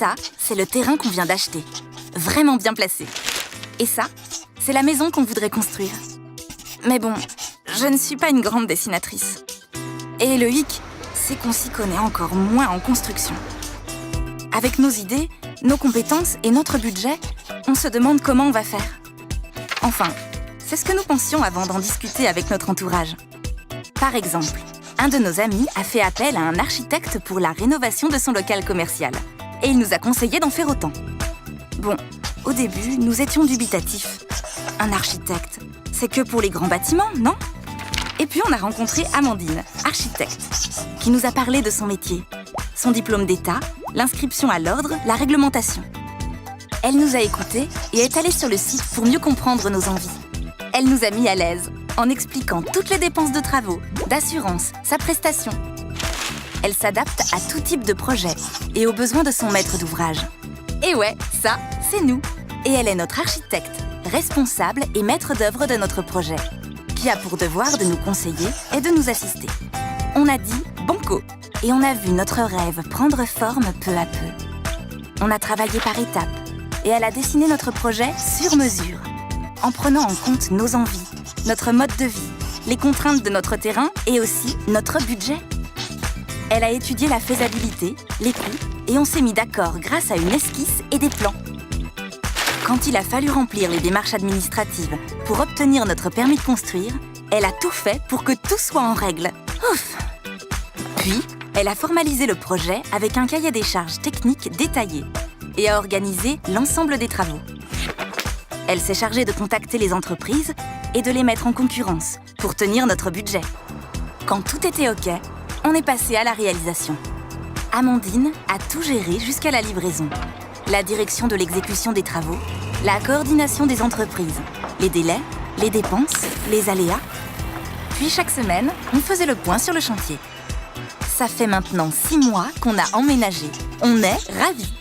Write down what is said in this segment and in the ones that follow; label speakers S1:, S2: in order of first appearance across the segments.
S1: Ça, c'est le terrain qu'on vient d'acheter. Vraiment bien placé. Et ça, c'est la maison qu'on voudrait construire. Mais bon, je ne suis pas une grande dessinatrice. Et le hic, c'est qu'on s'y connaît encore moins en construction. Avec nos idées, nos compétences et notre budget, on se demande comment on va faire. Enfin, c'est ce que nous pensions avant d'en discuter avec notre entourage. Par exemple, un de nos amis a fait appel à un architecte pour la rénovation de son local commercial. Et il nous a conseillé d'en faire autant. Bon, au début, nous étions dubitatifs. Un architecte, c'est que pour les grands bâtiments, non? Et puis on a rencontré Amandine, architecte, qui nous a parlé de son métier, son diplôme d'État, l'inscription à l'ordre, la réglementation. Elle nous a écoutés et est allée sur le site pour mieux comprendre nos envies. Elle nous a mis à l'aise en expliquant toutes les dépenses de travaux, d'assurance, sa prestation. Elle s'adapte à tout type de projet et aux besoins de son maître d'ouvrage. Et ouais, ça, c'est nous. Et elle est notre architecte, responsable et maître d'œuvre de notre projet, qui a pour devoir de nous conseiller et de nous assister. On a dit banco et on a vu notre rêve prendre forme peu à peu. On a travaillé par étapes et elle a dessiné notre projet sur mesure, en prenant en compte nos envies, notre mode de vie, les contraintes de notre terrain et aussi notre budget. Elle a étudié la faisabilité, les coûts et on s'est mis d'accord grâce à une esquisse et des plans. Quand il a fallu remplir les démarches administratives pour obtenir notre permis de construire, elle a tout fait pour que tout soit en règle. Ouf! Puis, elle a formalisé le projet avec un cahier des charges techniques détaillé et a organisé l'ensemble des travaux. Elle s'est chargée de contacter les entreprises et de les mettre en concurrence pour tenir notre budget. Quand tout était OK, on est passé à la réalisation. Amandine a tout géré jusqu'à la livraison. La direction de l'exécution des travaux, la coordination des entreprises, les délais, les dépenses, les aléas. Puis chaque semaine, on faisait le point sur le chantier. Ça fait maintenant 6 mois qu'on a emménagé. On est ravis.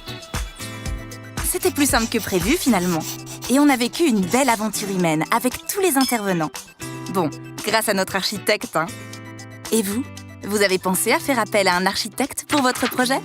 S1: C'était plus simple que prévu finalement. Et on a vécu une belle aventure humaine avec tous les intervenants. Bon, grâce à notre architecte, hein. Et vous avez pensé à faire appel à un architecte pour votre projet ?